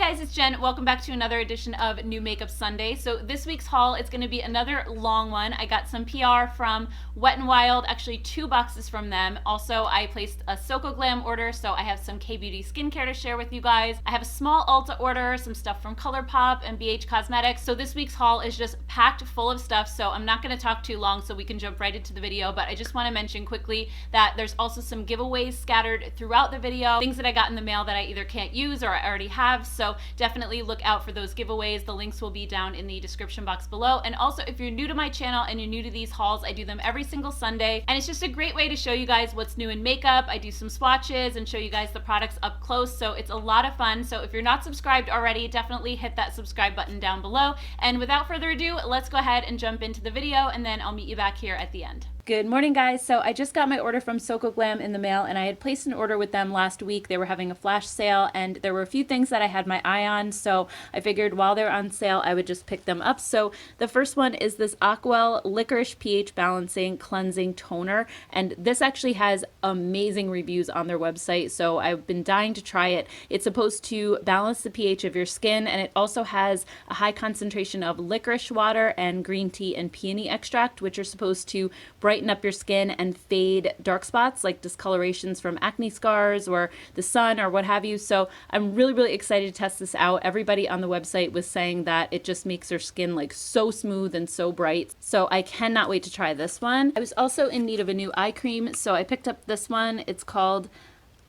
guys, it's Jen. Welcome back to another edition of New Makeup Sunday. So this week's haul is going to be another long one. I got some PR from Wet n Wild, actually 2 boxes from them. Also, I placed a SokoGlam order, so I have some K-Beauty skincare to share with you guys. I have a small Ulta order, some stuff from Colourpop and Cosmetics. So this week's haul is just packed full of stuff, so I'm not going to talk too long so we can jump right into the video, but I just want to mention quickly that there's also some giveaways scattered throughout the video, things that I got in the mail that I either can't use or I already have. So definitely look out for those giveaways. The links will be down in the description box below. And also, if you're new to my channel and you're new to these hauls, I do them every single Sunday. And it's just a great way to show you guys what's new in makeup. I do some swatches and show you guys the products up close. So it's a lot of fun. So if you're not subscribed already, definitely hit that subscribe button down below. And without further ado, let's go ahead and jump into the video, and then I'll meet you back here at the end. Good morning, guys. So I just got my order from SokoGlam in the mail, and I had placed an order with them last week. They were having a flash sale, and there were a few things that I had my eye on, so I figured while they're on sale, I would just pick them up. So the first one is this Aquel Licorice pH Balancing Cleansing Toner, and this actually has amazing reviews on their website, so I've been dying to try it. It's supposed to balance the pH of your skin, and it also has a high concentration of licorice water and green tea and peony extract, which are supposed to brighten up your skin and fade dark spots like discolorations from acne scars or the sun or what have you. So I'm really excited to test this out. Everybody on the website was saying that it just makes their skin like so smooth and so bright. So I cannot wait to try this one. I was also in need of a new eye cream, so I picked up this one. It's called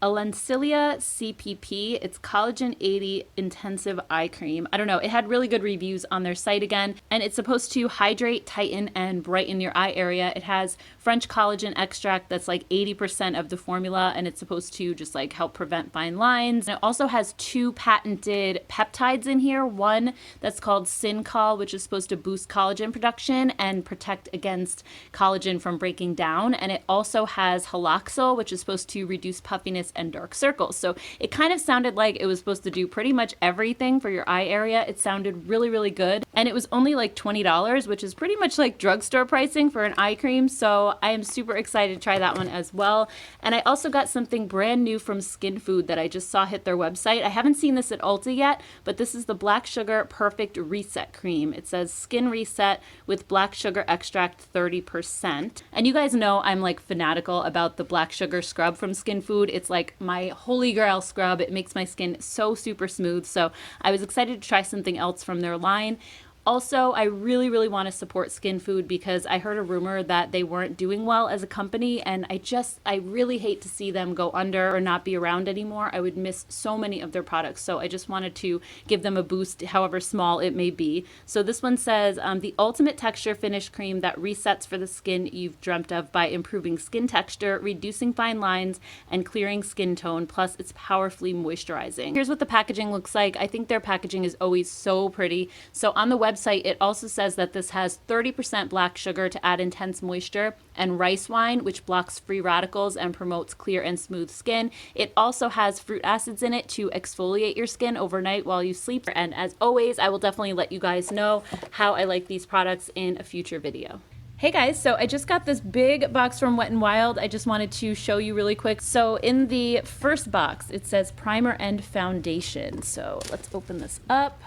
Elemis CPP. It's Collagen 80 Intensive Eye Cream. I don't know, it had really good reviews on their site again, and it's supposed to hydrate, tighten, and brighten your eye area. It has French collagen extract that's like 80% of the formula, and it's supposed to just like help prevent fine lines. And it also has 2 patented peptides in here. One that's called Syncol, which is supposed to boost collagen production and protect against collagen from breaking down. And it also has Haloxyl, which is supposed to reduce puffiness and dark circles. So it kind of sounded like it was supposed to do pretty much everything for your eye area. It sounded really good, and it was only like $20, which is pretty much like drugstore pricing for an eye cream. So I am super excited to try that one as well. And I also got something brand new from Skin Food that I just saw hit their website. I haven't seen this at Ulta yet, but this is the Black Sugar Perfect Reset Cream. It says skin reset with black sugar extract 30%. And you guys know I'm like fanatical about the black sugar scrub from Skin Food. It's like my holy grail scrub. It makes my skin so super smooth. So I was excited to try something else from their line. Also, I really want to support Skin Food because I heard a rumor that they weren't doing well as a company, and I really hate to see them go under or not be around anymore. I would miss so many of their products, so I just wanted to give them a boost, however small it may be. So this one says, the ultimate texture finish cream that resets for the skin you've dreamt of by improving skin texture, reducing fine lines, and clearing skin tone, plus it's powerfully moisturizing. Here's what the packaging looks like. I think their packaging is always so pretty. So on the website, it also says that this has 30% black sugar to add intense moisture and rice wine, which blocks free radicals and promotes clear and smooth skin. It also has fruit acids in it to exfoliate your skin overnight while you sleep. And as always, I will definitely let you guys know how I like these products in a future video. Hey guys, so I just got this big box from Wet n Wild. I just wanted to show you really quick. So in the first box, it says primer and foundation. So let's open this up.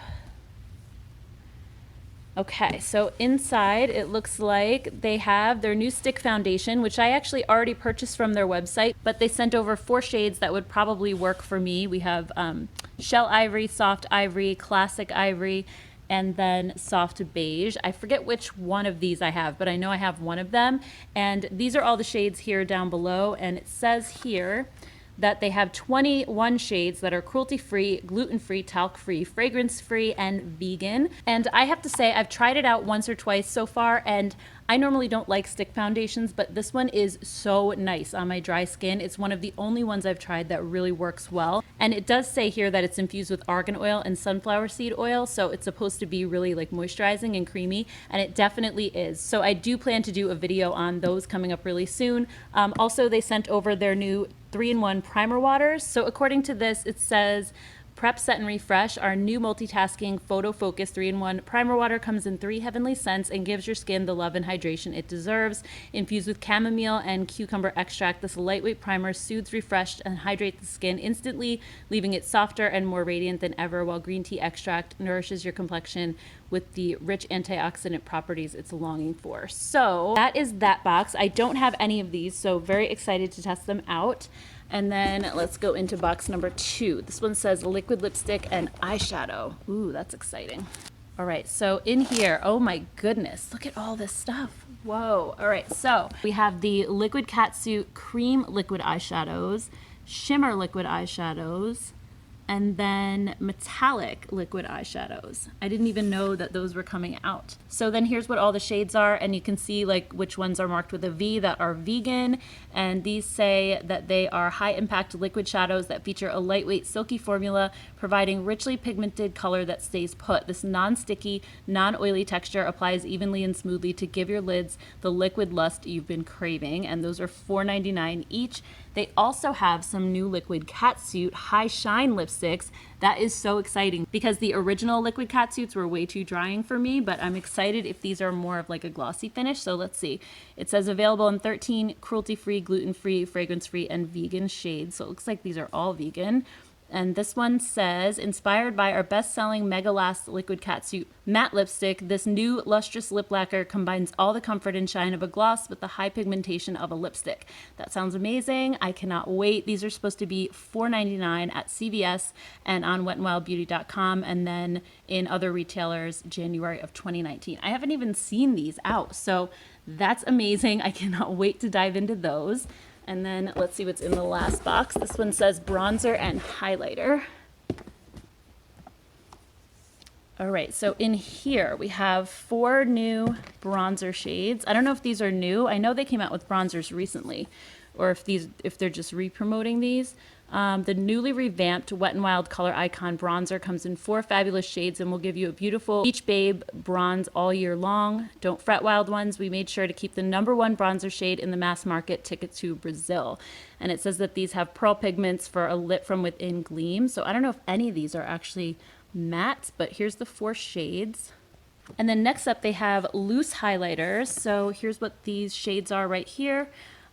Okay, so inside it looks like they have their new stick foundation, which I actually already purchased from their website, but they sent over 4 shades that would probably work for me. We have Shell Ivory, Soft Ivory, Classic Ivory, and then Soft Beige. I forget which one of these I have, but I know I have one of them. And these are all the shades here down below, and it says here that they have 21 shades that are cruelty-free, gluten-free, talc-free, fragrance-free, and vegan. And I have to say, I've tried it out once or twice so far, and I normally don't like stick foundations, but this one is so nice on my dry skin. It's one of the only ones I've tried that really works well. And it does say here that it's infused with argan oil and sunflower seed oil, so it's supposed to be really like moisturizing and creamy, and it definitely is. So I do plan to do a video on those coming up really soon. Also, they sent over their new 3-in-1 primer waters. So according to this, it says Prep, Set, and Refresh, our new multitasking photo focus 3-in-1 primer water, comes in 3 heavenly scents and gives your skin the love and hydration it deserves. Infused with chamomile and cucumber extract, this lightweight primer soothes, refreshes, and hydrates the skin instantly, leaving it softer and more radiant than ever, while green tea extract nourishes your complexion with the rich antioxidant properties it's longing for. So that is that box. I don't have any of these, so very excited to test them out. And then let's go into box number 2. This one says liquid lipstick and eyeshadow. Ooh, that's exciting. All right, so in here, oh my goodness, look at all this stuff. Whoa. All right, so we have the liquid catsuit cream liquid eyeshadows, shimmer liquid eyeshadows, and then metallic liquid eyeshadows. I didn't even know that those were coming out. So then here's what all the shades are, and you can see like which ones are marked with a V that are vegan, and these say that they are high impact liquid shadows that feature a lightweight silky formula, providing richly pigmented color that stays put. This non-sticky, non-oily texture applies evenly and smoothly to give your lids the liquid lust you've been craving, and those are $4.99 each. They also have some new liquid catsuit high shine lipsticks. That is so exciting because the original liquid catsuits were way too drying for me, but I'm excited if these are more of like a glossy finish. So let's see. It says available in 13 cruelty-free, gluten-free, fragrance-free, and vegan shades. So it looks like these are all vegan. And this one says, inspired by our best-selling Mega Last Liquid Catsuit matte lipstick, this new lustrous lip lacquer combines all the comfort and shine of a gloss with the high pigmentation of a lipstick. That sounds amazing. I cannot wait. These are supposed to be $4.99 at CVS and on wetandwildbeauty.com, and then in other retailers January of 2019. I haven't even seen these out, so that's amazing. I cannot wait to dive into those. And then let's see what's in the last box. This one says bronzer and highlighter. All right, so in here we have 4 new bronzer shades. I don't know if these are new. I know they came out with bronzers recently, or if they're just re-promoting these. The newly revamped Wet n Wild Color Icon Bronzer comes in 4 fabulous shades and will give you a beautiful Beach Babe bronze all year long. Don't fret, wild ones. We made sure to keep the #1 bronzer shade in the mass market, Ticket to Brazil. And it says that these have pearl pigments for a lit from within gleam. So I don't know if any of these are actually matte, but here's the 4 shades. And then next up they have loose highlighters. So here's what these shades are right here.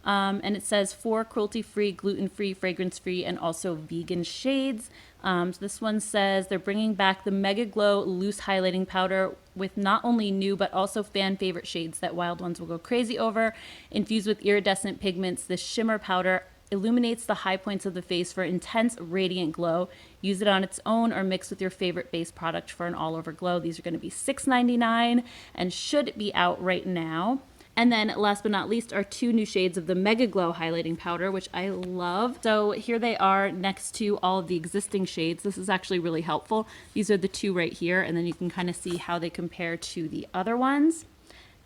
And it says 4 cruelty-free, gluten-free, fragrance-free, and also vegan shades. So this one says they're bringing back the Mega Glow Loose Highlighting Powder with not only new but also fan favorite shades that wild ones will go crazy over. Infused with iridescent pigments, this shimmer powder illuminates the high points of the face for intense, radiant glow. Use it on its own or mix with your favorite base product for an all-over glow. These are going to be $6.99 and should be out right now. And then last but not least are 2 new shades of the Mega Glow Highlighting Powder, which I love. So here they are next to all of the existing shades. This is actually really helpful. These are the 2 right here, and then you can kind of see how they compare to the other ones.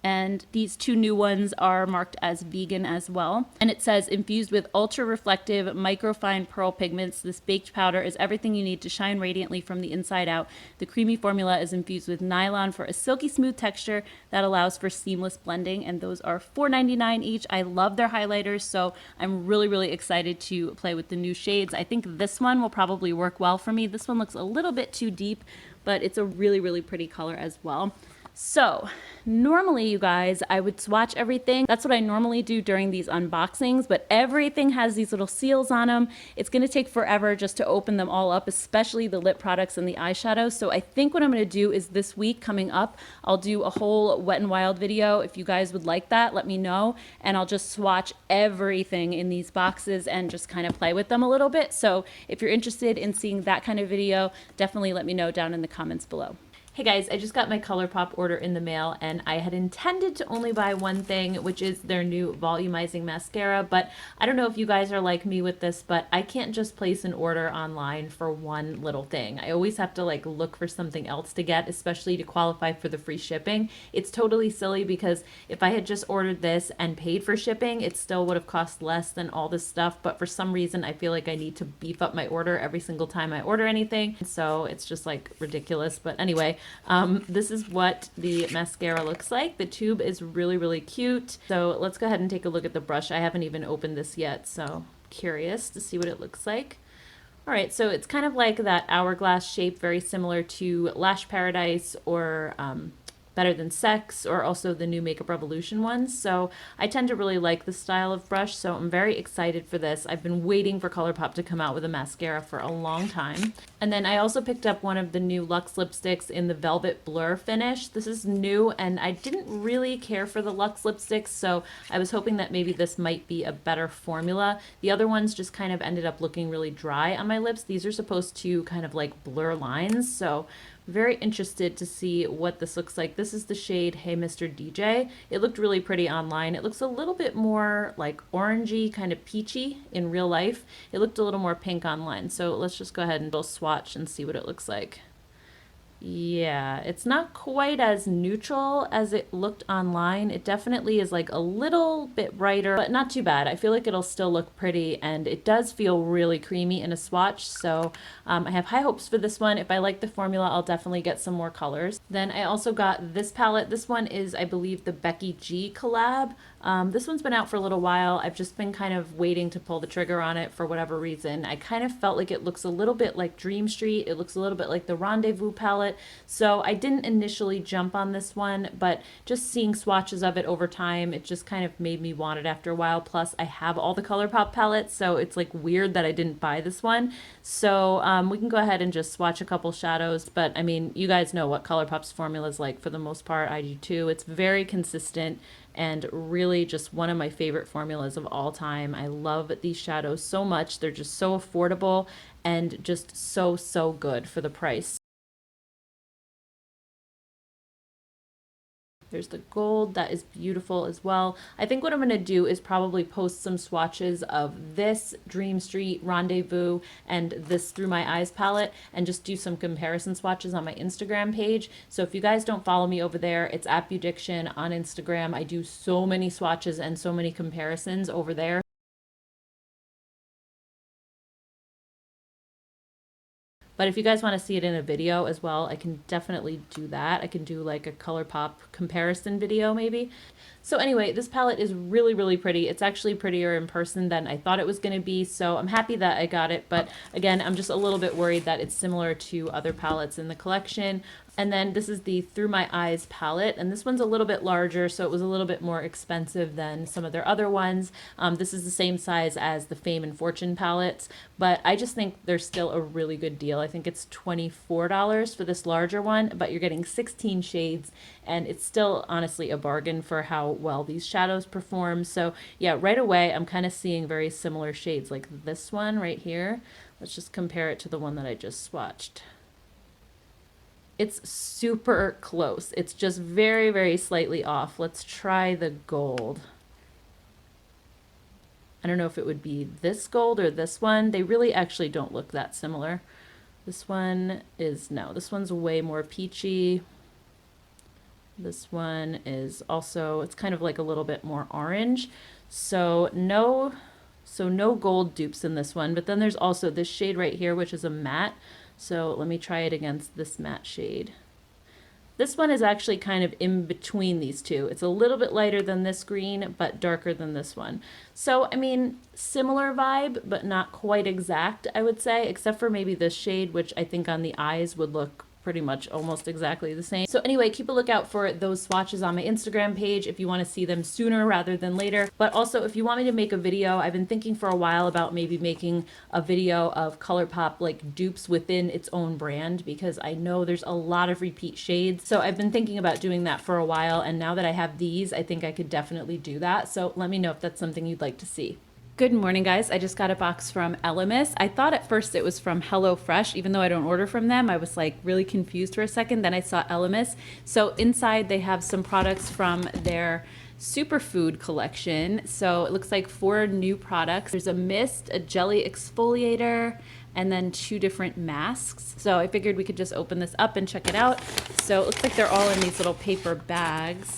And these 2 new ones are marked as vegan as well. And it says infused with ultra reflective microfine pearl pigments, this baked powder is everything you need to shine radiantly from the inside out. The creamy formula is infused with nylon for a silky smooth texture that allows for seamless blending. And those are $4.99 each. I love their highlighters, so I'm really excited to play with the new shades. I think this one will probably work well for me. This one looks a little bit too deep, but it's a really pretty color as well. So normally, you guys, I would swatch everything. That's what I normally do during these unboxings, but everything has these little seals on them. It's gonna take forever just to open them all up, especially the lip products and the eyeshadows. So I think what I'm gonna do is this week coming up, I'll do a whole Wet n Wild video. If you guys would like that, let me know. And I'll just swatch everything in these boxes and just kind of play with them a little bit. So if you're interested in seeing that kind of video, definitely let me know down in the comments below. Hey guys, I just got my Colourpop order in the mail, and I had intended to only buy one thing, which is their new volumizing mascara, but I don't know if you guys are like me with this, but I can't just place an order online for one little thing. I always have to like look for something else to get, especially to qualify for the free shipping. It's totally silly because if I had just ordered this and paid for shipping, it still would have cost less than all this stuff, but for some reason I feel like I need to beef up my order every single time I order anything, so it's just like ridiculous. But anyway, this is what the mascara looks like. The tube is really cute. So let's go ahead and take a look at the brush. I haven't even opened this yet, so curious to see what it looks like. All right, so it's kind of like that hourglass shape, very similar to Lash Paradise or Better Than Sex, or also the new Makeup Revolution ones. So I tend to really like this style of brush, so I'm very excited for this. I've been waiting for Colourpop to come out with a mascara for a long time. And then I also picked up one of the new Luxe lipsticks in the Velvet Blur finish. This is new, and I didn't really care for the Luxe lipsticks, so I was hoping that maybe this might be a better formula. The other ones just kind of ended up looking really dry on my lips. These are supposed to kind of like blur lines, so very interested to see what this looks like. This is the shade Hey Mr. DJ. It looked really pretty online. It looks a little bit more like orangey, kind of peachy in real life. It looked a little more pink online. So let's just go ahead and swatch and see what it looks like. Yeah, it's not quite as neutral as it looked online. It definitely is like a little bit brighter, but not too bad. I feel like it'll still look pretty, and it does feel really creamy in a swatch. So I have high hopes for this one. If I like the formula, I'll definitely get some more colors. Then I also got this palette. This one is, I believe, the Becky G collab. This one's been out for a little while. I've just been kind of waiting to pull the trigger on it for whatever reason. I kind of felt like it looks a little bit like Dream Street. It looks a little bit like the Rendezvous palette. So I didn't initially jump on this one, but just seeing swatches of it over time, it just kind of made me want it after a while. Plus I have all the Colourpop palettes, so it's like weird that I didn't buy this one. So we can go ahead and just swatch a couple shadows, but I mean, you guys know what Colourpop's formula is like for the most part. I do too. It's very consistent and really just one of my favorite formulas of all time. I love these shadows so much. They're just so affordable and just so good for the price. There's the gold, that is beautiful as well. I think what I'm going to do is probably post some swatches of this Dream Street, Rendezvous, and this Through My Eyes palette, and just do some comparison swatches on my Instagram page. So if you guys don't follow me over there, it's at Beaudiction on Instagram. I do so many swatches and so many comparisons over there. But if you guys want to see it in a video as well, I can definitely do that. I can do like a Colourpop comparison video maybe. So anyway, this palette is really pretty. It's actually prettier in person than I thought it was going to be. So I'm happy that I got it. But again, I'm just a little bit worried that it's similar to other palettes in the collection. And then this is the Through My Eyes palette, and this one's a little bit larger, so it was a little bit more expensive than some of their other ones. This is the same size as the Fame and Fortune palettes, but I just think they're still a really good deal. I think it's $24 for this larger one, but you're getting 16 shades, and it's still honestly a bargain for how well these shadows perform. So yeah, right away, I'm kind of seeing very similar shades like this one right here. Let's just compare it to the one that I just swatched. It's super close. It's just very slightly off. Let's try the gold. I don't know if it would be this gold or this one. They really actually don't look that similar. This one is, no, this one's way more peachy. This one is also, it's kind of like a little bit more orange. So no gold dupes in this one, but then there's also this shade right here, which is a matte. So let me try it against this matte shade. This one is actually kind of in between these two. It's a little bit lighter than this green, but darker than this one. So, I mean, similar vibe, but not quite exact, I would say, except for maybe this shade, which I think on the eyes would look pretty much almost exactly the same. So anyway, keep a lookout for those swatches on my Instagram page if you want to see them sooner rather than later. But also, if you want me to make a video, I've been thinking for a while about maybe making a video of Colourpop like dupes within its own brand, because I know there's a lot of repeat shades. So I've been thinking about doing that for a while, and now that I have these, I think I could definitely do that. So let me know if that's something you'd like to see. Good morning, guys. I just got a box from Elemis. I thought at first it was from HelloFresh, even though I don't order from them. I was like really confused for a second. Then I saw Elemis. So inside they have some products from their superfood collection. So it looks like 4 new products. There's a mist, a jelly exfoliator, and then 2 different masks. So I figured we could just open this up and check it out. So it looks like they're all in these little paper bags.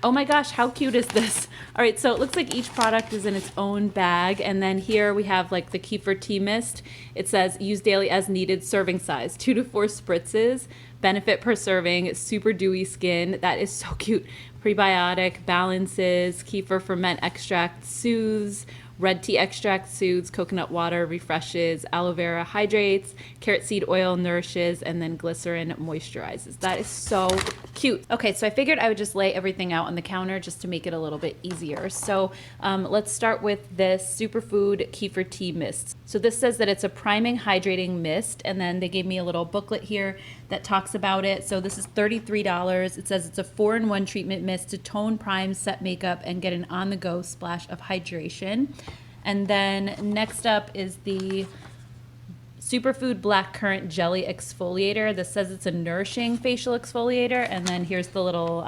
Oh my gosh, how cute is this? All right, so it looks like each product is in its own bag. And then here we have like the Kefir Tea Mist. It says use daily as needed, serving size, 2 to 4 spritzes, benefit per serving, super dewy skin. That is so cute. Prebiotic, balances, kefir ferment extract, soothes, red tea extract soothes, coconut water refreshes, aloe vera hydrates, carrot seed oil nourishes, and then glycerin moisturizes. That is so cute. Okay, so I figured I would just lay everything out on the counter just to make it a little bit easier. So let's start with this Superfood Kefir Tea Mist. So this says that it's a priming hydrating mist, and then they gave me a little booklet here that talks about it. So this is $33. It says it's a 4-in-1 treatment mist to tone, prime, set makeup, and get an on-the-go splash of hydration. And then next up is the Superfood Blackcurrant Jelly Exfoliator. This says it's a nourishing facial exfoliator, and then here's the little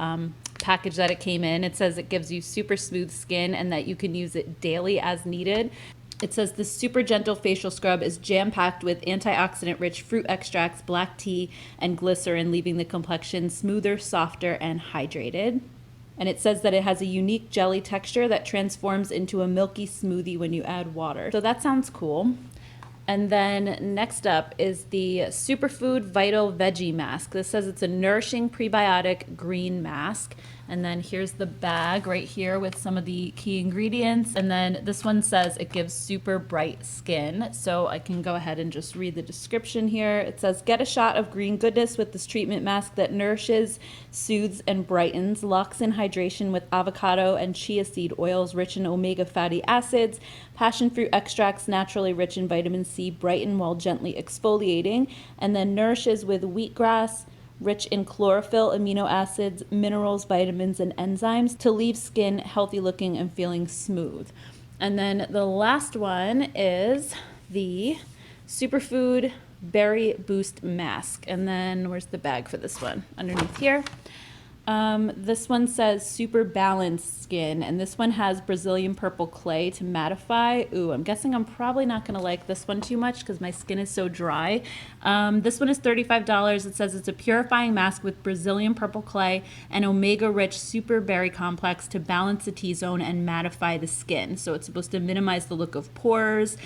package that it came in. It says it gives you super smooth skin and that you can use it daily as needed. It says the super gentle facial scrub is jam-packed with antioxidant-rich fruit extracts, black tea, and glycerin, leaving the complexion smoother, softer, and hydrated. And it says that it has a unique jelly texture that transforms into a milky smoothie when you add water. So that sounds cool. And then next up is the Superfood Vital Veggie Mask. This says it's a nourishing prebiotic green mask. And then here's the bag right here with some of the key ingredients. And then this one says it gives super bright skin. So I can go ahead and just read the description here. It says, get a shot of green goodness with this treatment mask that nourishes, soothes, and brightens. Locks in hydration with avocado and chia seed oils rich in omega fatty acids. Passion fruit extracts naturally rich in vitamin C brighten while gently exfoliating. And then nourishes with wheatgrass, rich in chlorophyll, amino acids, minerals, vitamins, and enzymes to leave skin healthy looking and feeling smooth. And then the last one is the Superfood Berry Boost Mask. And then where's the bag for this one? Underneath here. This one says super balanced skin, and this one has Brazilian purple clay to mattify. Ooh, I'm guessing I'm probably not gonna like this one too much because my skin is so dry. This one is $35. It says it's a purifying mask with Brazilian purple clay and omega rich super berry complex to balance the T-zone and mattify the skin. So it's supposed to minimize the look of pores.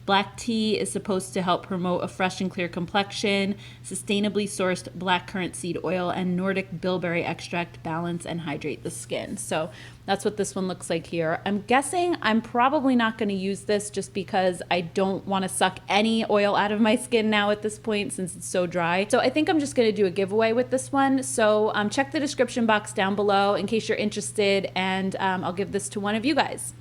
Black tea is supposed to help promote a fresh and clear complexion. Sustainably sourced blackcurrant seed oil and Nordic bilberry extract balance and hydrate the skin. So that's what this one looks like here. I'm guessing I'm probably not going to use this just because I don't want to suck any oil out of my skin now at this point since it's so dry. So I think I'm just going to do a giveaway with this one. So check the description box down below in case you're interested, and I'll give this to one of you guys.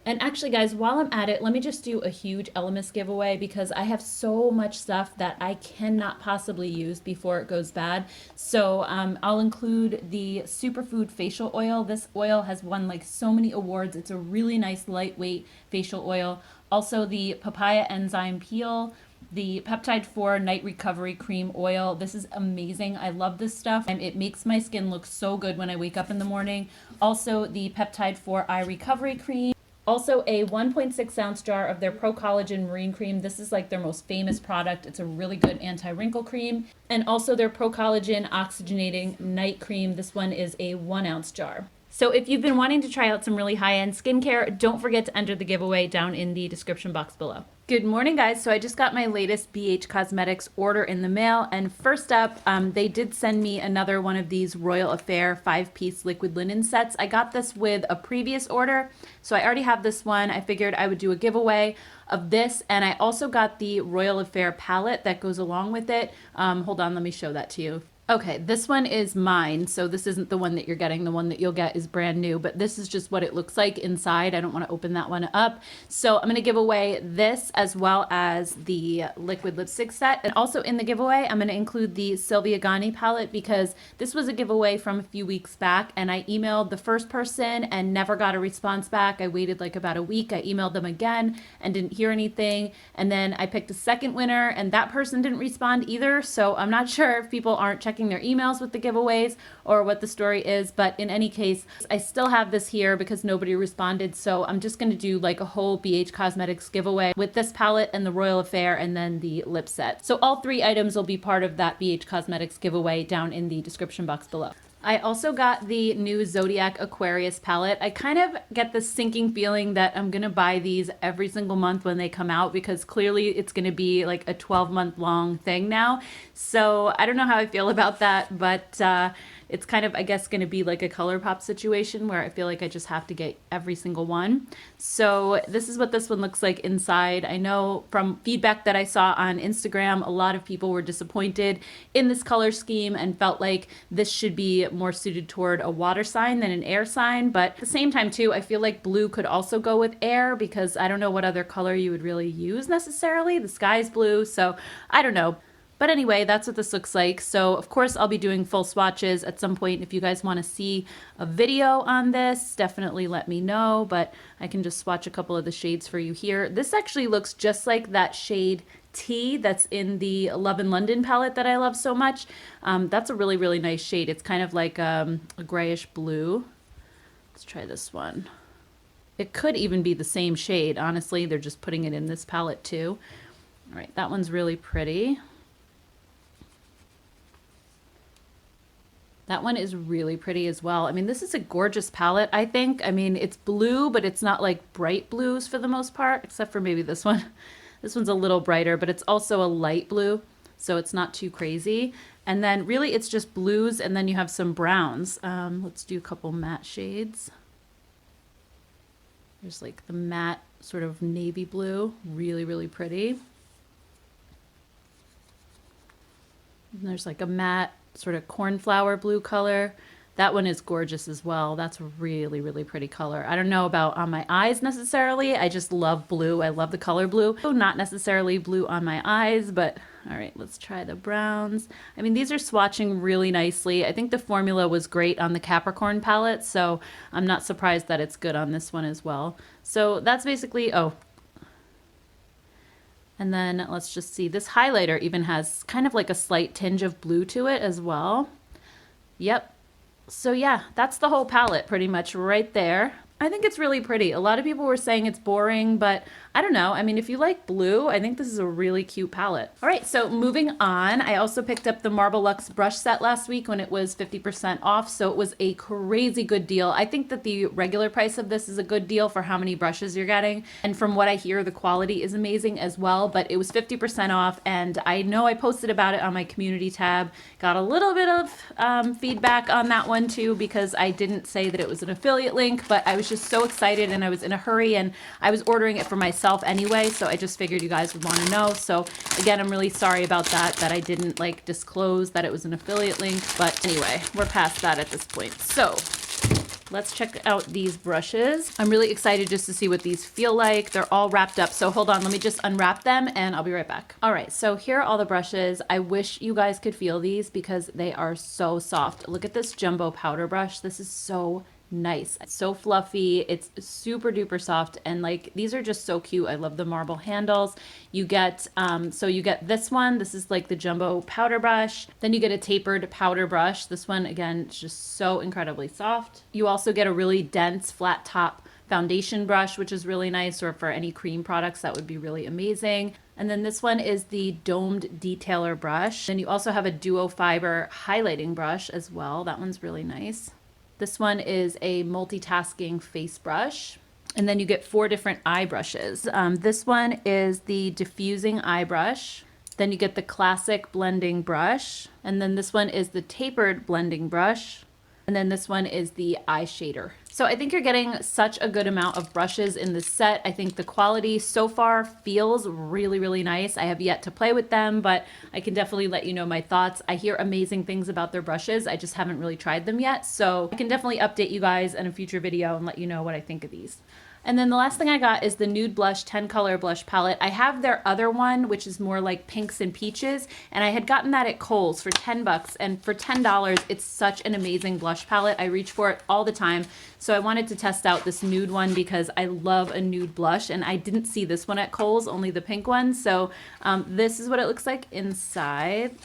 And actually, guys, while I'm at it, let me just do a huge Elemis giveaway because I have so much stuff that I cannot possibly use before it goes bad. So I'll include the Superfood Facial Oil. This oil has won like so many awards. It's a really nice lightweight facial oil. Also the Papaya Enzyme Peel, the Peptide 4 Night Recovery Cream Oil. This is amazing. I love this stuff, and it makes my skin look so good when I wake up in the morning. Also the Peptide 4 Eye Recovery Cream. Also a 1.6 ounce jar of their Pro Collagen Marine Cream. This is like their most famous product. It's a really good anti-wrinkle cream. And also their Pro Collagen Oxygenating Night Cream. This one is a 1 ounce jar. So if you've been wanting to try out some really high-end skincare, don't forget to enter the giveaway down in the description box below. Good morning, guys. So I just got my latest BH Cosmetics order in the mail, and first up, they did send me another one of these Royal Affair 5-piece liquid linen sets. I got this with a previous order, so I already have this one. I figured I would do a giveaway of this, and I also got the Royal Affair palette that goes along with it. Hold on, let me show that to you. Okay, this one is mine, so this isn't the one that you're getting. The one that you'll get is brand new, but this is just what it looks like inside. I don't want to open that one up. So I'm going to give away this as well as the liquid lipstick set. And also in the giveaway, I'm going to include the Sylvia Gani palette because this was a giveaway from a few weeks back, and I emailed the first person and never got a response back. I waited like about a week. I emailed them again and didn't hear anything. And then I picked a second winner, and that person didn't respond either. So I'm not sure if people aren't checking their emails with the giveaways or what the story is, but in any case, I still have this here because nobody responded, so I'm just going to do like a whole BH Cosmetics giveaway with this palette and the Royal Affair and then the lip set. So all 3 items will be part of that BH Cosmetics giveaway down in the description box below. I also got the new Zodiac Aquarius palette. I kind of get this sinking feeling that I'm going to buy these every single month when they come out because clearly it's going to be like a 12-month long thing now. So I don't know how I feel about that, but it's kind of, I guess, going to be like a Colourpop situation where I feel like I just have to get every single one. So this is what this one looks like inside. I know from feedback that I saw on Instagram, a lot of people were disappointed in this color scheme and felt like this should be more suited toward a water sign than an air sign. But at the same time too, I feel like blue could also go with air, because I don't know what other color you would really use necessarily. The sky's blue, so I don't know. But anyway, that's what this looks like. So of course I'll be doing full swatches at some point. If you guys want to see a video on this, definitely let me know, but I can just swatch a couple of the shades for you here. This actually looks just like that shade Tea that's in the Love in London palette that I love so much. That's a really, really nice shade. It's kind of like a grayish blue. Let's try this one. It could even be the same shade, honestly. They're just putting it in this palette too. All right, that one's really pretty. That one is really pretty as well. I mean, this is a gorgeous palette, I think. I mean, it's blue, but it's not like bright blues for the most part, except for maybe this one. This one's a little brighter, but it's also a light blue, so it's not too crazy. And then really it's just blues, and then you have some browns. Let's do a couple matte shades. There's like the matte sort of navy blue, really, really pretty. And there's like a matte sort of cornflower blue color. That one is gorgeous as well. That's a really, really pretty color. I don't know about on my eyes necessarily. I just love blue. I love the color blue. Not necessarily blue on my eyes, but all right, let's try the browns. I mean, these are swatching really nicely. I think the formula was great on the Capricorn palette, so I'm not surprised that it's good on this one as well. So that's basically, oh. And then let's just see, this highlighter even has kind of like a slight tinge of blue to it as well. Yep. So yeah, that's the whole palette pretty much right there. I think it's really pretty. A lot of people were saying it's boring, but I don't know. I mean, if you like blue, I think this is a really cute palette. All right, so moving on, I also picked up the Marble Luxe brush set last week when it was 50% off, so it was a crazy good deal. I think that the regular price of this is a good deal for how many brushes you're getting, and from what I hear, the quality is amazing as well, but it was 50% off, and I know I posted about it on my community tab. Got a little bit of feedback on that one too, because I didn't say that it was an affiliate link, but I was just so excited and I was in a hurry and I was ordering it for myself anyway, so I just figured you guys would want to know. So again, I'm really sorry about that I didn't like disclose that it was an affiliate link, but anyway, we're past that at this point. So let's check out these brushes. I'm really excited just to see what these feel like. They're all wrapped up, so hold on, let me just unwrap them and I'll be right back. All right, so here are all the brushes. I wish you guys could feel these because they are so soft. Look at this jumbo powder brush. This is so nice. It's so fluffy. It's super duper soft, and like these are just so cute. I love the marble handles. You get so you get this one. This is like the jumbo powder brush. Then you get a tapered powder brush. This one again is just so incredibly soft. You also get a really dense flat top foundation brush, which is really nice, or for any cream products that would be really amazing. And then this one is the domed detailer brush. Then you also have a duo fiber highlighting brush as well. That one's really nice. This one is a multitasking face brush. And then you get 4 different eye brushes. This one is the diffusing eye brush. Then you get the classic blending brush. And then this one is the tapered blending brush. And then this one is the eye shader. So I think you're getting such a good amount of brushes in this set. I think the quality so far feels really, really nice. I have yet to play with them, but I can definitely let you know my thoughts. I hear amazing things about their brushes. I just haven't really tried them yet. So I can definitely update you guys in a future video and let you know what I think of these. And then the last thing I got is the Nude Blush 10 color blush palette. I have their other one, which is more like pinks and peaches, and I had gotten that at Kohl's for 10 bucks, and for $10, it's such an amazing blush palette. I reach for it all the time. So I wanted to test out this nude one because I love a nude blush, and I didn't see this one at Kohl's, only the pink one. So this is what it looks like inside.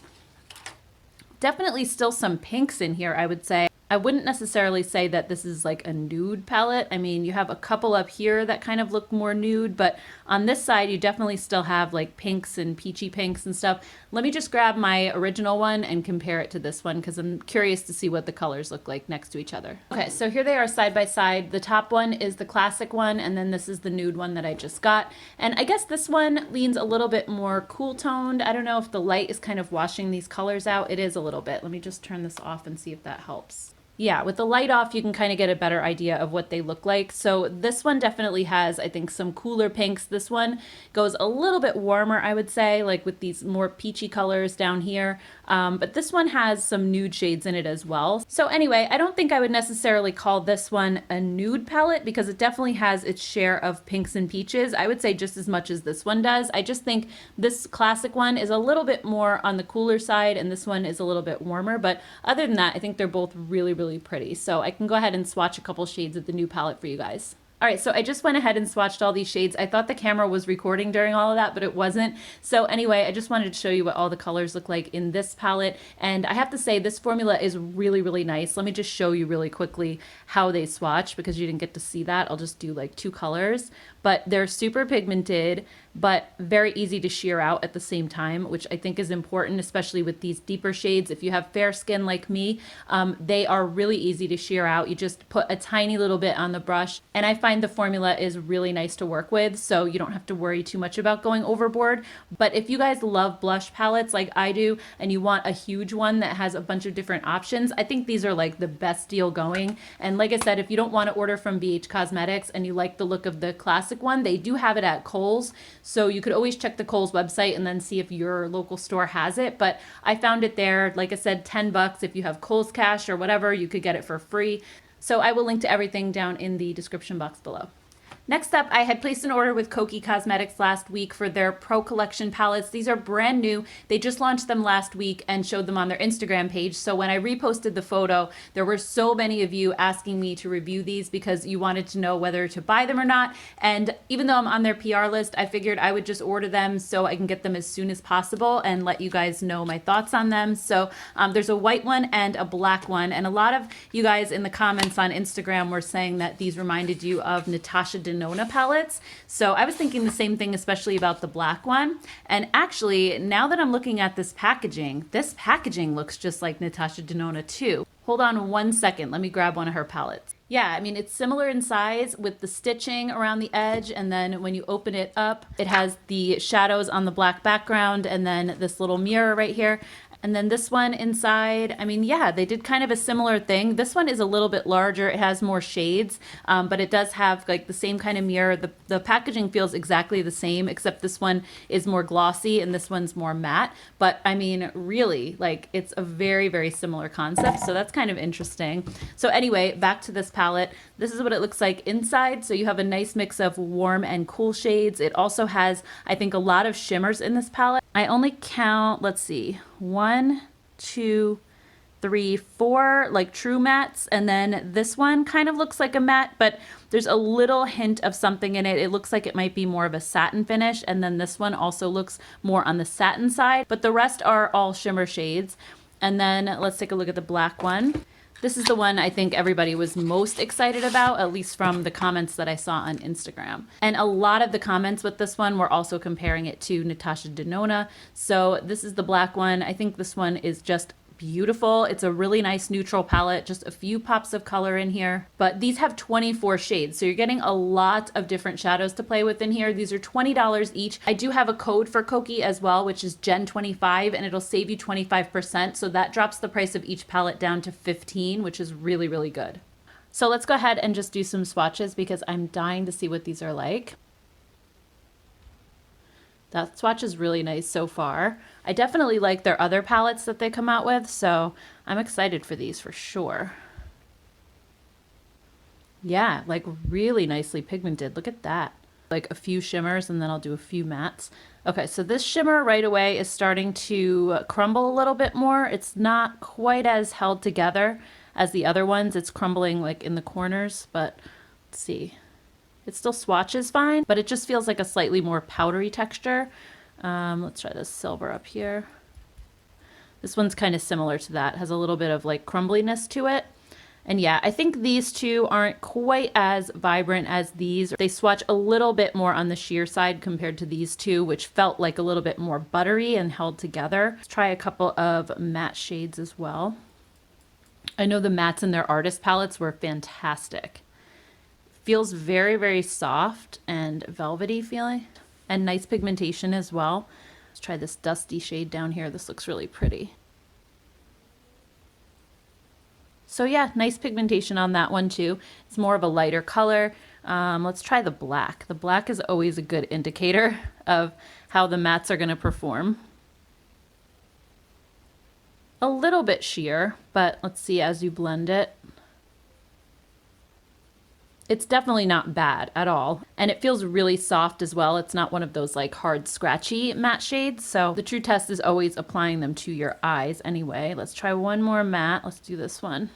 Definitely still some pinks in here, I would say. I wouldn't necessarily say that this is like a nude palette. I mean, you have a couple up here that kind of look more nude, but on this side, you definitely still have like pinks and peachy pinks and stuff. Let me just grab my original one and compare it to this one because I'm curious to see what the colors look like next to each other. Okay, so here they are side by side. The top one is the classic one, and then this is the nude one that I just got. And I guess this one leans a little bit more cool toned. I don't know if the light is kind of washing these colors out. It is a little bit. Let me just turn this off and see if that helps. Yeah, with the light off, you can kind of get a better idea of what they look like. So this one definitely has, I think, some cooler pinks. This one goes a little bit warmer, I would say, like with these more peachy colors down here. But this one has some nude shades in it as well. So anyway, I don't think I would necessarily call this one a nude palette because it definitely has its share of pinks and peaches. I would say just as much as this one does. I just think this classic one is a little bit more on the cooler side and this one is a little bit warmer. But other than that, I think they're both really pretty. So I can go ahead and swatch a couple shades of the new palette for you guys. All right, so I just went ahead and swatched all these shades. I thought the camera was recording during all of that, but it wasn't. So anyway, I just wanted to show you what all the colors look like in this palette. And I have to say this formula is really nice. Let me just show you really quickly how they swatch because you didn't get to see that. I'll just do like 2 colors, but they're super pigmented, but very easy to sheer out at the same time, which I think is important, especially with these deeper shades. If you have fair skin like me, they are really easy to sheer out. You just put a tiny little bit on the brush, and I find the formula is really nice to work with, so you don't have to worry too much about going overboard. But if you guys love blush palettes like I do, and you want a huge one that has a bunch of different options, I think these are like the best deal going. And like I said, if you don't want to order from BH Cosmetics and you like the look of the classic one, they do have it at Kohl's. So you could always check the Kohl's website and then see if your local store has it. But I found it there, like I said, $10. If you have Kohl's Cash or whatever, you could get it for free. So I will link to everything down in the description box below. Next up, I had placed an order with Coqui Cosmetics last week for their Pro Collection palettes. These are brand new. They just launched them last week and showed them on their Instagram page. So when I reposted the photo, there were so many of you asking me to review these because you wanted to know whether to buy them or not. And even though I'm on their PR list, I figured I would just order them so I can get them as soon as possible and let you guys know my thoughts on them. So there's a white one and a black one. And a lot of you guys in the comments on Instagram were saying that these reminded you of Natasha Denona palettes. So I was thinking the same thing, especially about the black one. And actually, now that I'm looking at this packaging looks just like Natasha Denona too. Hold on 1 second. Let me grab one of her palettes. Yeah, I mean, it's similar in size with the stitching around the edge. And then when you open it up, it has the shadows on the black background and then this little mirror right here. And then this one inside, I mean, yeah, they did kind of a similar thing. This one is a little bit larger. It has more shades, but it does have like the same kind of mirror. The packaging feels exactly the same, except this one is more glossy and this one's more matte. But I mean, really, like it's a very similar concept. So that's kind of interesting. So anyway, back to this palette. This is what it looks like inside. So you have a nice mix of warm and cool shades. It also has, I think, a lot of shimmers in this palette. I only count, let's see, 1, 2, 3, 4 like true mattes, and then this one kind of looks like a matte, but there's a little hint of something in it. It looks like it might be more of a satin finish, and then this one also looks more on the satin side, but the rest are all shimmer shades. And then let's take a look at the black one. This is the one I think everybody was most excited about, at least from the comments that I saw on Instagram. And a lot of the comments with this one were also comparing it to Natasha Denona. So this is the black one. I think this one is just beautiful. It's a really nice neutral palette, just a few pops of color in here. But these have 24 shades, so you're getting a lot of different shadows to play with in here. These are $20 each. I do have a code for Coqui as well, which is Gen25, and it'll save you 25%. So that drops the price of each palette down to $15, which is really good. So let's go ahead and just do some swatches because I'm dying to see what these are like. That swatch is really nice so far. I definitely like their other palettes that they come out with, so I'm excited for these for sure. Yeah, like really nicely pigmented. Look at that. Like a few shimmers and then I'll do a few mattes. Okay, so this shimmer right away is starting to crumble a little bit more. It's not quite as held together as the other ones. It's crumbling like in the corners, but let's see. It still swatches fine, but it just feels like a slightly more powdery texture. Let's try this silver up here. This one's kind of similar to that. It has a little bit of like crumbliness to it. And yeah, I think these two aren't quite as vibrant as these. They swatch a little bit more on the sheer side compared to these two, which felt like a little bit more buttery and held together. Let's try a couple of matte shades as well. I know the mattes in their artist palettes were fantastic. Feels very, very soft and velvety feeling, and nice pigmentation as well. Let's try this dusty shade down here. This looks really pretty. So yeah, nice pigmentation on that one too. It's more of a lighter color. Let's try the black. The black is always a good indicator of how the mattes are going to perform. A little bit sheer, but let's see as you blend it. It's definitely not bad at all. And it feels really soft as well. It's not one of those like hard scratchy matte shades. So the true test is always applying them to your eyes anyway. Let's try one more matte. Let's do this one.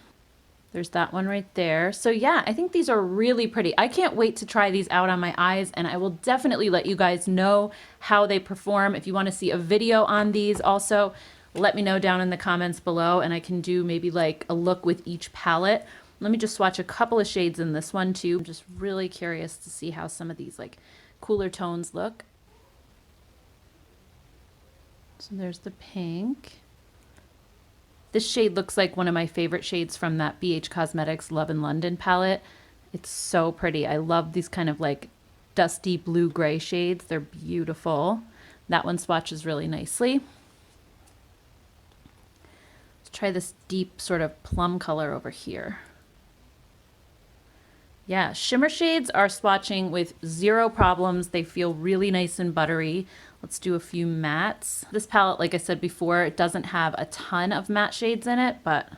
There's that one right there. So yeah, I think these are really pretty. I can't wait to try these out on my eyes, and I will definitely let you guys know how they perform. If you want to see a video on these also, let me know down in the comments below, and I can do maybe like a look with each palette. Let me just swatch a couple of shades in this one too. I'm just really curious to see how some of these like cooler tones look. So there's the pink. This shade looks like one of my favorite shades from that BH Cosmetics Love in London palette. It's so pretty. I love these kind of like dusty blue-gray shades. They're beautiful. That one swatches really nicely. Let's try this deep sort of plum color over here. Yeah, shimmer shades are swatching with zero problems. They feel really nice and buttery. Let's do a few mattes. This palette, like I said before, it doesn't have a ton of matte shades in it, but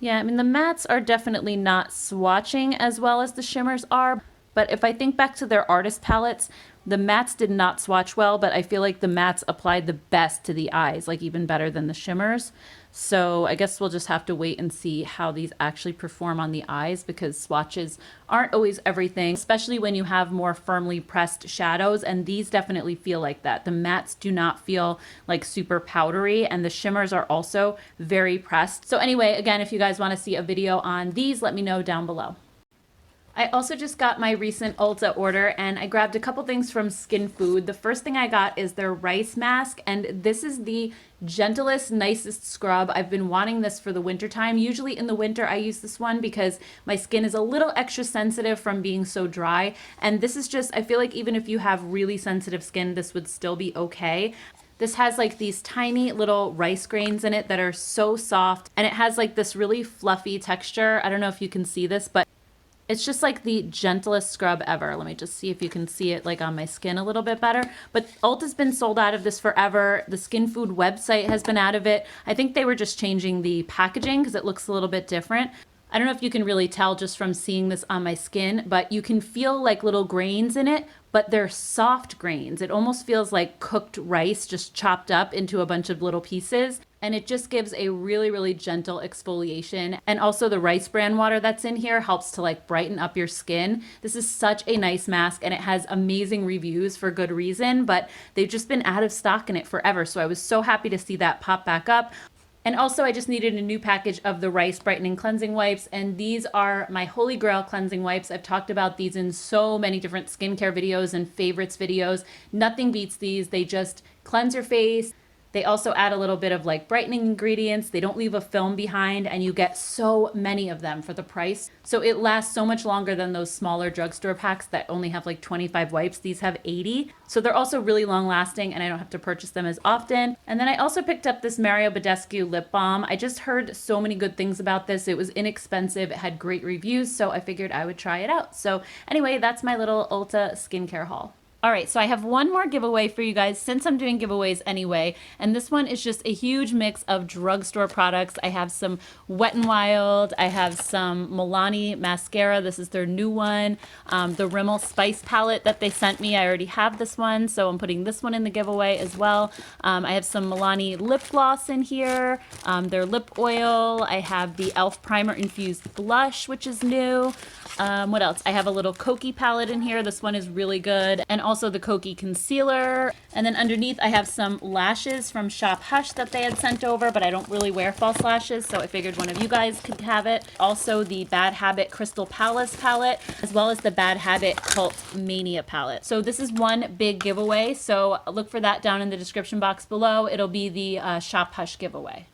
yeah, I mean, the mattes are definitely not swatching as well as the shimmers are. But if I think back to their artist palettes, the mattes did not swatch well, but I feel like the mattes applied the best to the eyes, like even better than the shimmers. So I guess we'll just have to wait and see how these actually perform on the eyes, because swatches aren't always everything, especially when you have more firmly pressed shadows, and these definitely feel like that. The mattes do not feel like super powdery, and the shimmers are also very pressed. So anyway, again, if you guys want to see a video on these, let me know down below. I also just got my recent Ulta order, and I grabbed a couple things from Skin Food. The first thing I got is their rice mask, and this is the gentlest, nicest scrub. I've been wanting this for the winter time. Usually in the winter I use this one because my skin is a little extra sensitive from being so dry, and this is just, I feel like even if you have really sensitive skin, this would still be okay. This has like these tiny little rice grains in it that are so soft, and it has like this really fluffy texture. I don't know if you can see this, but it's just like the gentlest scrub ever. Let me just see if you can see it like on my skin a little bit better. But Ulta's been sold out of this forever. The Skin Food website has been out of it. I think they were just changing the packaging because it looks a little bit different. I don't know if you can really tell just from seeing this on my skin, but you can feel like little grains in it, but they're soft grains. It almost feels like cooked rice just chopped up into a bunch of little pieces. And it just gives a really, really gentle exfoliation. And also the rice bran water that's in here helps to like brighten up your skin. This is such a nice mask, and it has amazing reviews for good reason, but they've just been out of stock in it forever. So I was so happy to see that pop back up. And also I just needed a new package of the Rice Brightening Cleansing Wipes, and these are my holy grail cleansing wipes. I've talked about these in so many different skincare videos and favorites videos. Nothing beats these. They just cleanse your face. They also add a little bit of like brightening ingredients. They don't leave a film behind, and you get so many of them for the price. So it lasts so much longer than those smaller drugstore packs that only have like 25 wipes. These have 80. So they're also really long lasting, and I don't have to purchase them as often. And then I also picked up this Mario Badescu lip balm. I just heard so many good things about this. It was inexpensive. It had great reviews, so I figured I would try it out. So anyway, that's my little Ulta skincare haul. All right, so I have one more giveaway for you guys since I'm doing giveaways anyway, and this one is just a huge mix of drugstore products. I have some Wet n Wild, I have some Milani mascara. This is their new one. The Rimmel Spice palette that they sent me, I already have this one, so I'm putting this one in the giveaway as well. I have some Milani lip gloss in here, their lip oil. I have the e.l.f. primer infused blush, which is new. What else? I have a little Coqui palette in here. This one is really good. And also the Coqui concealer. And then underneath I have some lashes from Shop Hush that they had sent over, but I don't really wear false lashes, so I figured one of you guys could have it. Also the Bad Habit Crystal Palace palette, as well as the Bad Habit Cult Mania palette. So this is one big giveaway, so look for that down in the description box below. It'll be the Shop Hush giveaway.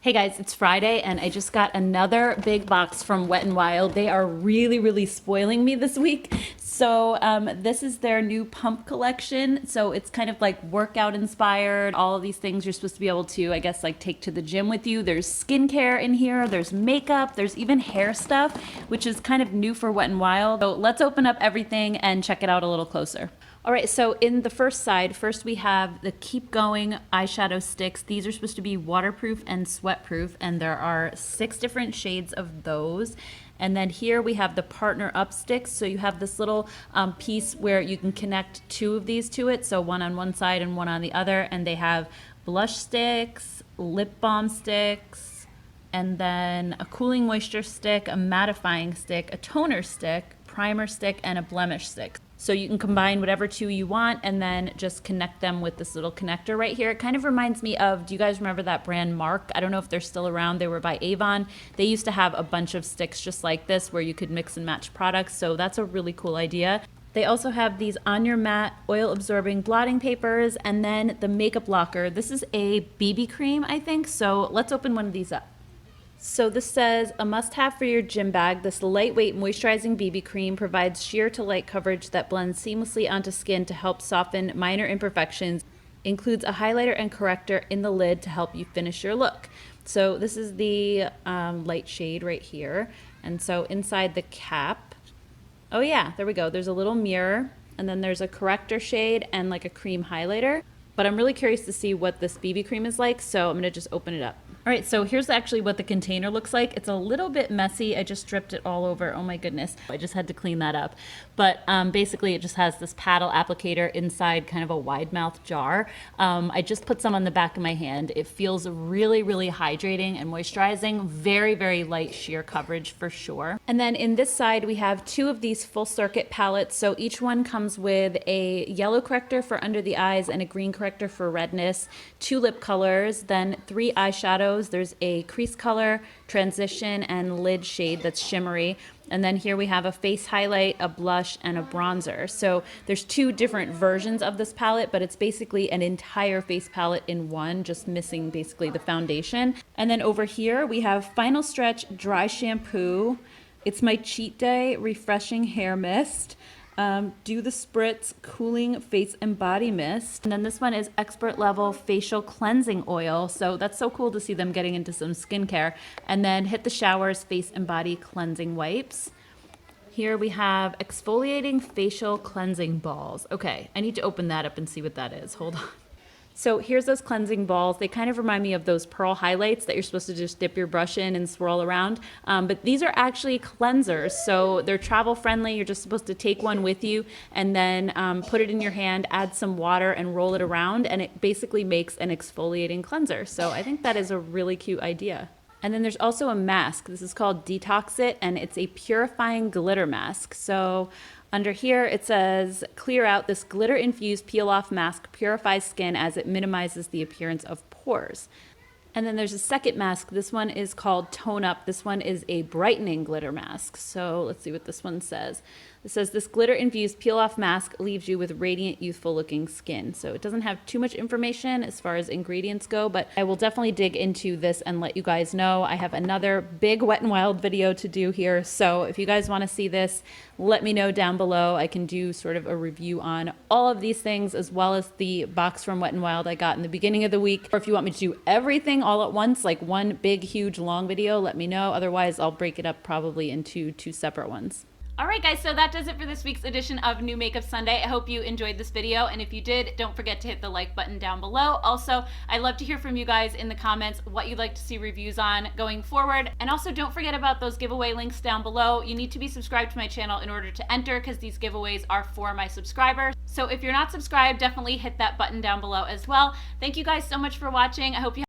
Hey guys, it's Friday and I just got another big box from Wet n Wild. They are really spoiling me this week. So this is their new pump collection. So it's kind of like workout inspired. All of these things you're supposed to be able to, I guess, like take to the gym with you. There's skincare in here, there's makeup, there's even hair stuff, which is kind of new for Wet n Wild. So let's open up everything and check it out a little closer. All right, so in the first side, first we have the Keep Going eyeshadow sticks. These are supposed to be waterproof and sweat-proof, and there are 6 different shades of those. And then here we have the Partner Up sticks. So you have this little piece where you can connect 2 of these to it, so one on one side and one on the other. And they have blush sticks, lip balm sticks, and then a cooling moisture stick, a mattifying stick, a toner stick, primer stick, and a blemish stick. So you can combine whatever 2 you want and then just connect them with this little connector right here. It kind of reminds me of, do you guys remember that brand Mark? I don't know if they're still around. They were by Avon. They used to have a bunch of sticks just like this where you could mix and match products. So that's a really cool idea. They also have these On Your Matte oil absorbing blotting papers, and then the makeup locker. This is a BB cream, I think. So let's open one of these up. So this says, a must-have for your gym bag. This lightweight moisturizing BB cream provides sheer to light coverage that blends seamlessly onto skin to help soften minor imperfections. Includes a highlighter and corrector in the lid to help you finish your look. So this is the light shade right here. And so inside the cap, oh yeah, there we go. There's a little mirror, and then there's a corrector shade and like a cream highlighter. But I'm really curious to see what this BB cream is like, so I'm gonna just open it up. All right, so here's actually what the container looks like. It's a little bit messy. I just dripped it all over. Oh my goodness. I just had to clean that up. But basically it just has this paddle applicator inside kind of a wide mouth jar. I just put some on the back of my hand. It feels really hydrating and moisturizing. Very light sheer coverage for sure. And then in this side, we have 2 of these full circuit palettes. So each one comes with a yellow corrector for under the eyes and a green corrector for redness, 2 lip colors, then 3 eyeshadows. There's a crease color, transition, and lid shade that's shimmery. And then here we have a face highlight, a blush, and a bronzer. So there's 2 different versions of this palette, but it's basically an entire face palette in one, just missing basically the foundation. And then over here we have Final Stretch Dry Shampoo. It's my cheat day refreshing hair mist. Do the Spritz Cooling Face and Body Mist. And then this one is Expert Level Facial Cleansing Oil. So that's so cool to see them getting into some skincare. And then Hit the Showers Face and Body Cleansing Wipes. Here we have Exfoliating Facial Cleansing Balls. Okay, I need to open that up and see what that is. Hold on. So here's those cleansing balls. They kind of remind me of those pearl highlights that you're supposed to just dip your brush in and swirl around. But these are actually cleansers. So they're travel friendly. You're just supposed to take one with you and then put it in your hand, add some water and roll it around. And it basically makes an exfoliating cleanser. So I think that is a really cute idea. And then there's also a mask. This is called Detox It, and it's a purifying glitter mask. So under here it says, clear out. This glitter infused peel off mask purifies skin as it minimizes the appearance of pores. And then there's a second mask. This one is called Tone Up. This one is a brightening glitter mask. So let's see what this one says. It says this glitter infused peel off mask leaves you with radiant, youthful looking skin. So it doesn't have too much information as far as ingredients go, but I will definitely dig into this and let you guys know. I have another big Wet n Wild video to do here. So if you guys want to see this, let me know down below. I can do sort of a review on all of these things, as well as the box from Wet n Wild I got in the beginning of the week. Or if you want me to do everything all at once, like one big, huge, long video, let me know. Otherwise, I'll break it up probably into 2 separate ones. All right, guys, so that does it for this week's edition of New Makeup Sunday. I hope you enjoyed this video, and if you did, don't forget to hit the like button down below. Also, I'd love to hear from you guys in the comments what you'd like to see reviews on going forward. And also, don't forget about those giveaway links down below. You need to be subscribed to my channel in order to enter, because these giveaways are for my subscribers. So if you're not subscribed, definitely hit that button down below as well. Thank you guys so much for watching. I hope you